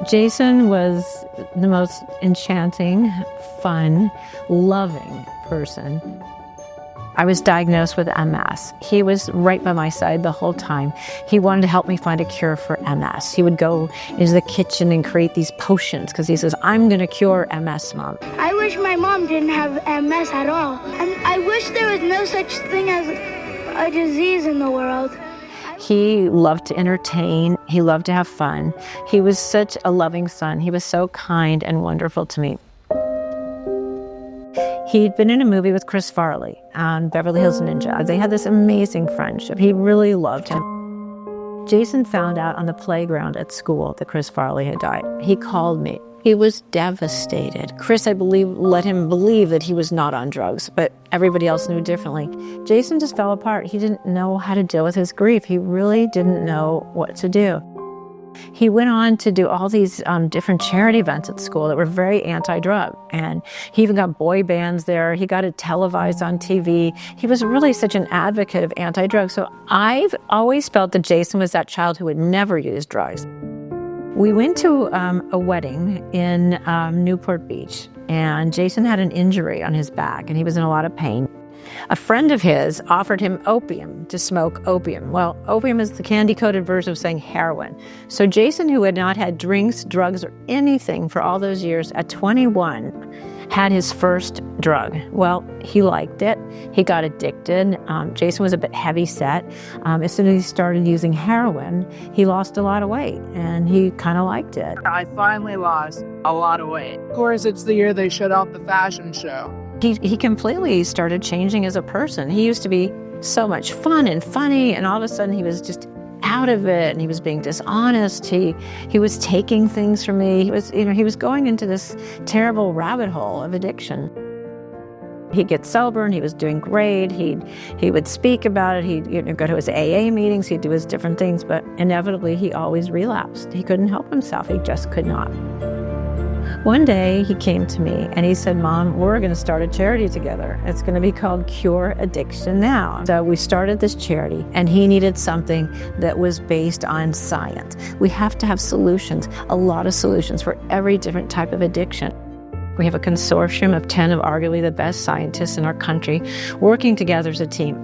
Jason was the most enchanting, fun, loving person. I was diagnosed with MS. He was right by my side the whole time. He wanted to help me find a cure for MS. He would go into the kitchen and create these potions because he says, I'm going to cure MS, Mom. I wish my mom didn't have MS at all. And I wish there was no such thing as a disease in the world. He loved to entertain. He loved to have fun. He was such a loving son. He was so kind and wonderful to me. He'd been in a movie with Chris Farley on Beverly Hills Ninja. They had this amazing friendship. He really loved him. Jason found out on the playground at school that Chris Farley had died. He called me. He was devastated. Chris, I believe, let him believe that he was not on drugs, but everybody else knew differently. Jason just fell apart. He didn't know how to deal with his grief. He really didn't know what to do. He went on to do all these different charity events at school that were very anti-drug. And he even got boy bands there. He got it televised on TV. He was really such an advocate of anti-drug. So I've always felt that Jason was that child who would never use drugs. We went to a wedding in Newport Beach, and Jason had an injury on his back, and he was in a lot of pain. A friend of his offered him opium to smoke opium. Well, opium is the candy-coated version of saying heroin. So Jason, who had not had drinks, drugs, or anything for all those years, at 21, had his first drug. Well, he liked it. He got addicted. Jason was a bit heavy set. As soon as he started using heroin, he lost a lot of weight, and he kind of liked it. I finally lost a lot of weight. Of course, it's the year they shut off the fashion show. He completely started changing as a person. He used to be so much fun and funny, and all of a sudden he was just out of it, and he was being dishonest. He was taking things from me. He was going into this terrible rabbit hole of addiction. He'd get sober, and he was doing great. He would speak about it. He'd go to his AA meetings. He'd do his different things, but inevitably he always relapsed. He couldn't help himself. He just could not. One day he came to me and he said, Mom, we're going to start a charity together. It's going to be called Cure Addiction Now. So we started this charity, and he needed something that was based on science. We have to have solutions, a lot of solutions for every different type of addiction. We have a consortium of 10 of arguably the best scientists in our country working together as a team.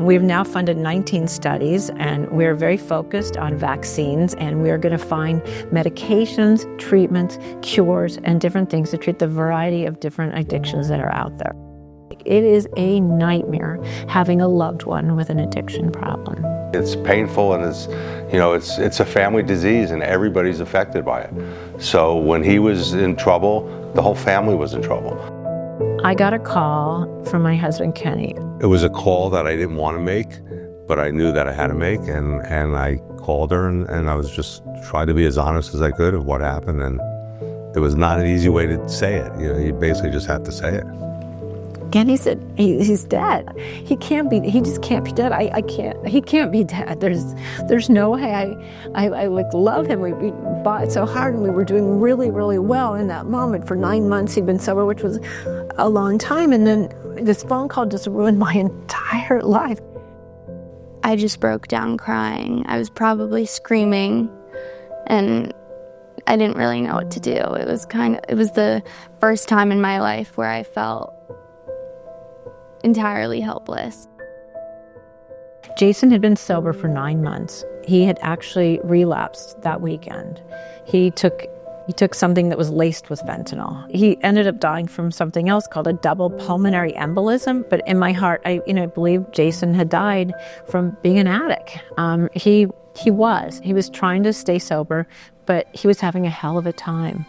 We've now funded 19 studies, and we're very focused on vaccines, and we're going to find medications, treatments, cures, and different things to treat the variety of different addictions that are out there. It is a nightmare having a loved one with an addiction problem. It's painful, and it's a family disease, and everybody's affected by it. So when he was in trouble, the whole family was in trouble. I got a call from my husband, Kenny. It was a call that I didn't want to make, but I knew that I had to make, and I called her, and I was just trying to be as honest as I could of what happened, and there was not an easy way to say it. You basically just had to say it. Kenny said, he's dead. He just can't be dead. He can't be dead. There's no way. I love him. We fought so hard, and we were doing really, really well in that moment. For 9 months he'd been sober, which was a long time, and then this phone call just ruined my entire life. I just broke down crying. I was probably screaming, and I didn't really know what to do. It was the first time in my life where I felt entirely helpless. Jason had been sober for 9 months. He had actually relapsed that weekend. He took something that was laced with fentanyl. He ended up dying from something else called a double pulmonary embolism. But in my heart, I believe Jason had died from being an addict. He was trying to stay sober, but he was having a hell of a time.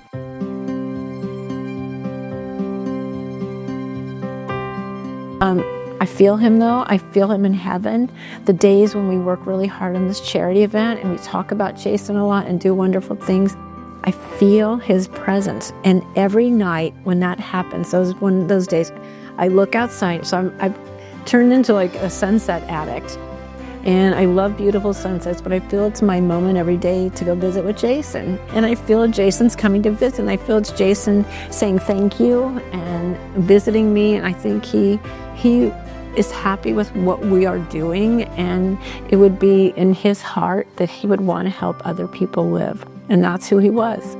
I feel him, though. I feel him in heaven. The days when we work really hard on this charity event and we talk about Jason a lot and do wonderful things, I feel his presence. And every night when that happens, those days, I look outside. So I've turned into like a sunset addict. And I love beautiful sunsets, but I feel it's my moment every day to go visit with Jason. And I feel Jason's coming to visit, and I feel it's Jason saying thank you and visiting me. And I think he is happy with what we are doing, and it would be in his heart that he would want to help other people live. And that's who he was.